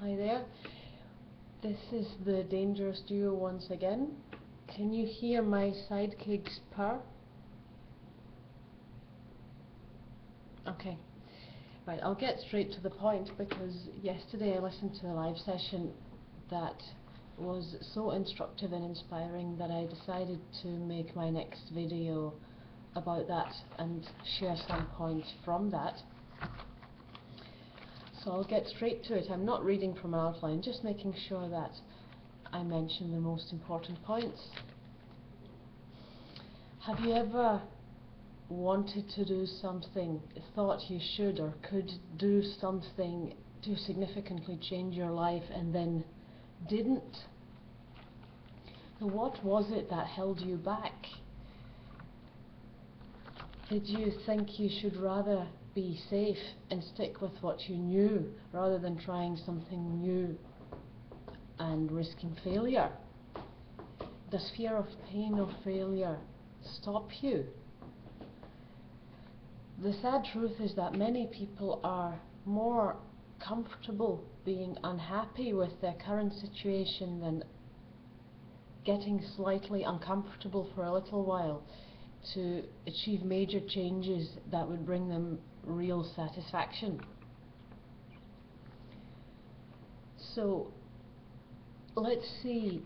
Hi there, this is the Dangerous Duo once again. Can you hear my sidekicks purr? Okay, right, I'll get straight to the point because yesterday I listened to a live session that was so instructive and inspiring that I decided to make my next video about that and share some points from that. So I'll get straight to it. I'm not reading from an outline, just making sure that I mention the most important points. Have you ever wanted to do something, thought you should or could do something to significantly change your life and then didn't? What was it that held you back? Did you think you should rather be safe and stick with what you knew rather than trying something new and risking failure? Does fear of pain or failure stop you? The sad truth is that many people are more comfortable being unhappy with their current situation than getting slightly uncomfortable for a little while to achieve major changes that would bring them real satisfaction. So let's see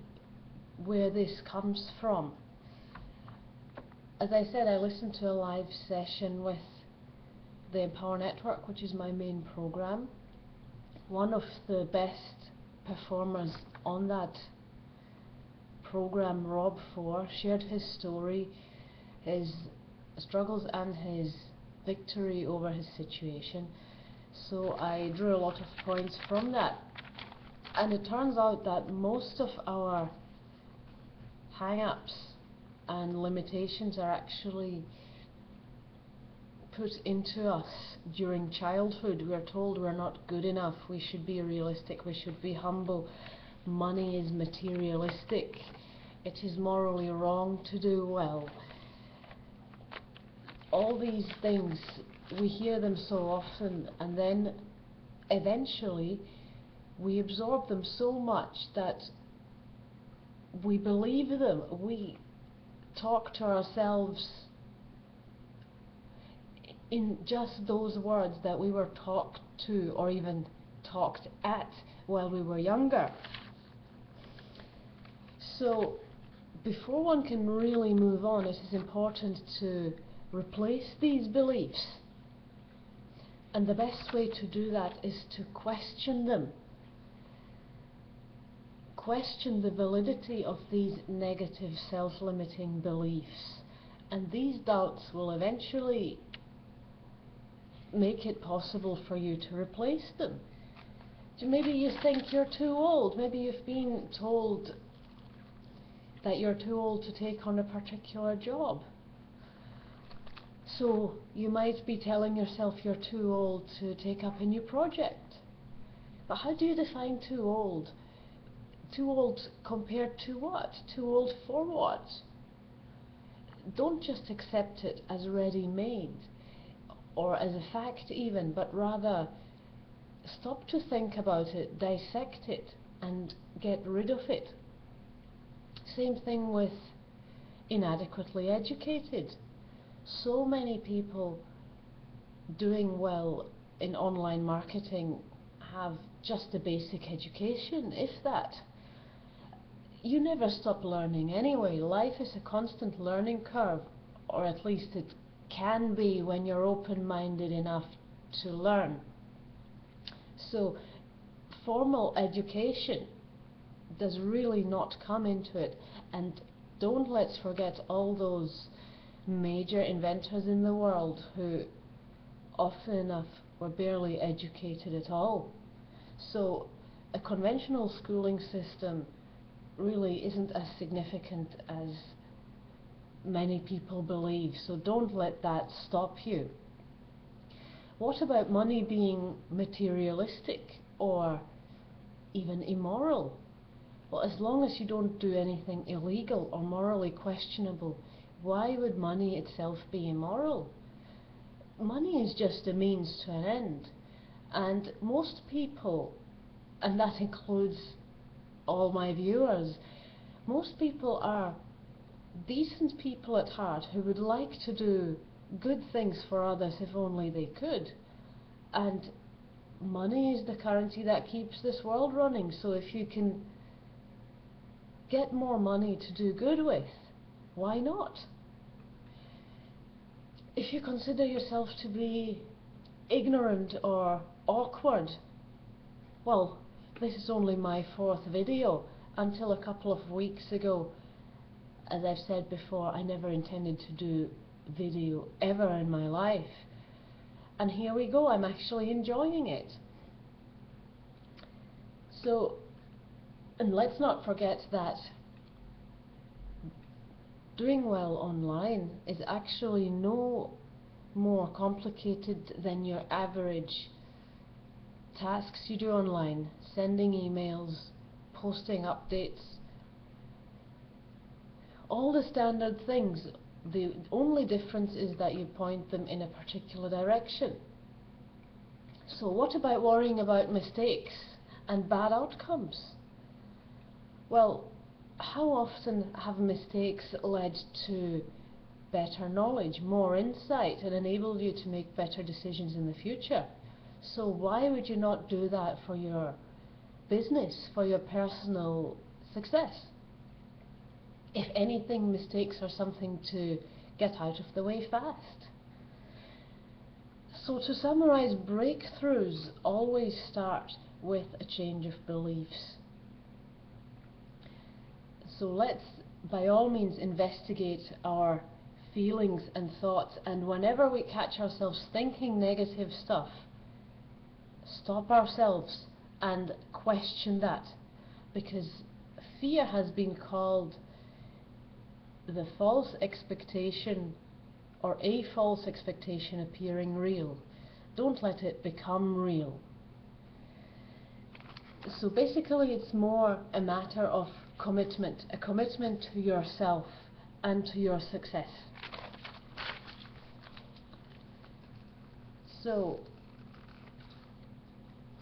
where this comes from. As I said, I listened to a live session with the Empower Network, which is my main program. One of the best performers on that program, Rob Four, shared his story, his struggles and his victory over his situation. So I drew a lot of points from that, and it turns out that most of our hang-ups and limitations are actually put into us during childhood. We are told we're not good enough, we should be realistic, we should be humble, money is materialistic, it is morally wrong to do well. All these things, we hear them so often, and then eventually we absorb them so much that we believe them. We talk to ourselves in just those words that we were talked to or even talked at while we were younger. So before one can really move on, it is important to replace these beliefs, and the best way to do that is to question them. Question the validity of these negative self-limiting beliefs, and these doubts will eventually make it possible for you to replace them. So maybe you think you're too old, maybe you've been told that you're too old to take on a particular job. So you might be telling yourself you're too old to take up a new project. But how do you define too old? Too old compared to what? Too old for what? Don't just accept it as ready-made or as a fact even, but rather stop to think about it, dissect it, and get rid of it. Same thing with inadequately educated. So many people doing well in online marketing have just a basic education, if that. You never stop learning anyway. Life is a constant learning curve, or at least it can be when you're open-minded enough to learn. So formal education does really not come into it, and don't let's forget all those major inventors in the world who often enough were barely educated at all. So a conventional schooling system really isn't as significant as many people believe, so don't let that stop you. What about money being materialistic or even immoral? Well, as long as you don't do anything illegal or morally questionable, why would money itself be immoral? Money is just a means to an end, and most people and that includes all my viewers. Most people are decent people at heart who would like to do good things for others if only they could. And money is the currency that keeps this world running, so if you can get more money to do good with, why not? If you consider yourself to be ignorant or awkward, well, this is only my 4th video. Until a couple of weeks ago, as I've said before, I never intended to do video ever in my life. And here we go, I'm actually enjoying it. So, and let's not forget that doing well online is actually no more complicated than your average tasks you do online. Sending emails, posting updates, all the standard things. The only difference is that you point them in a particular direction. So what about worrying about mistakes and bad outcomes? Well, how often have mistakes led to better knowledge, more insight, and enabled you to make better decisions in the future? So why would you not do that for your business, for your personal success? If anything, mistakes are something to get out of the way fast. So to summarize, breakthroughs always start with a change of beliefs. So let's by all means investigate our feelings and thoughts, and whenever we catch ourselves thinking negative stuff, stop ourselves and question that, because fear has been called the false expectation, or a false expectation appearing real. Don't let it become real. So basically it's more a matter of commitment, a commitment to yourself and to your success. So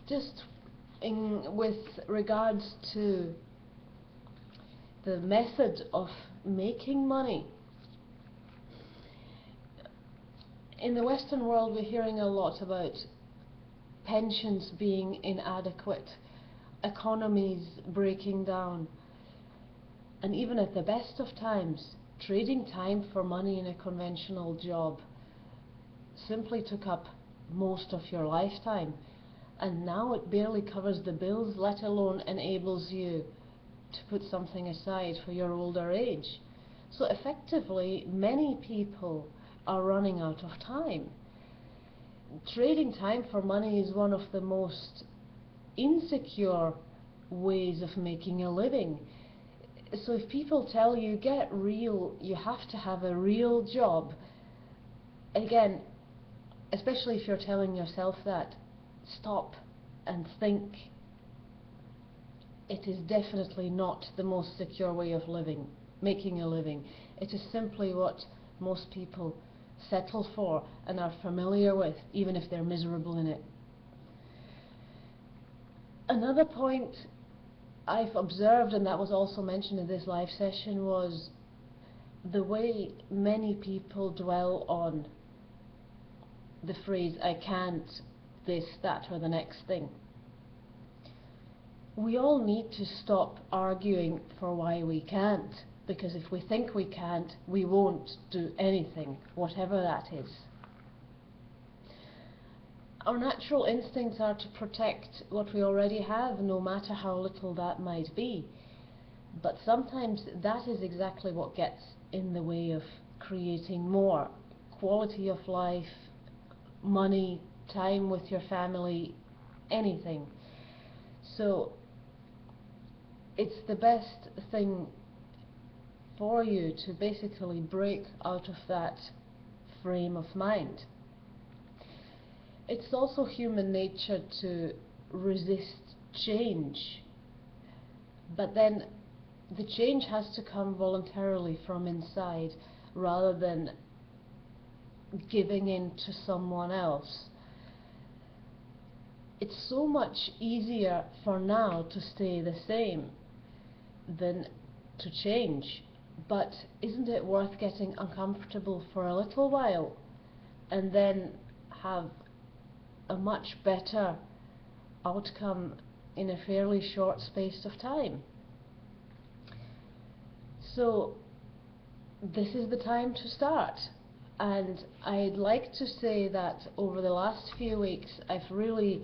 just with regards to the method of making money, in the Western world we're hearing a lot about pensions being inadequate, economies breaking down, and even at the best of times, trading time for money in a conventional job simply took up most of your lifetime, and now it barely covers the bills, let alone enables you to put something aside for your older age. So effectively, many people are running out of time. Trading time for money is one of the most insecure ways of making a living. So if people tell you, get real, you have to have a real job, again, especially if you're telling yourself that, stop and think. It is definitely not the most secure way of living, making a living. It is simply what most people settle for and are familiar with, even if they're miserable in it. Another point I've observed, and that was also mentioned in this live session, was the way many people dwell on the phrase, I can't, this, that, or the next thing. We all need to stop arguing for why we can't, because if we think we can't, we won't do anything, whatever that is. Our natural instincts are to protect what we already have, no matter how little that might be. But sometimes that is exactly what gets in the way of creating more quality of life, money, time with your family, anything. So it's the best thing for you to basically break out of that frame of mind. It's also human nature to resist change, but then the change has to come voluntarily from inside rather than giving in to someone else. it's so much easier for now to stay the same than to change. But isn't it worth getting uncomfortable for a little while and then have a much better outcome in a fairly short space of time? So this is the time to start. And I'd like to say that over the last few weeks I've really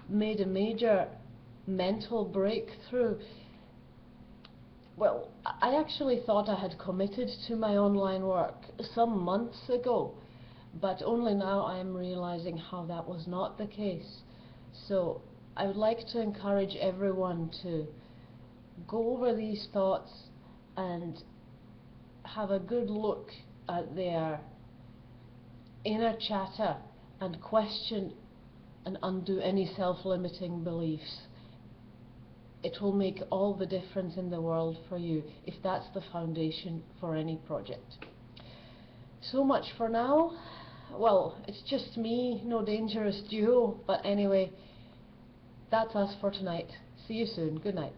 made a major mental breakthrough. Well, I actually thought I had committed to my online work some months ago, but only now I am realizing how that was not the case. So I would like to encourage everyone to go over these thoughts and have a good look at their inner chatter and question and undo any self-limiting beliefs. It will make all the difference in the world for you if that's the foundation for any project. So much for now. Well, it's just me, no dangerous duo, but anyway, that's us for tonight. See you soon. Good night.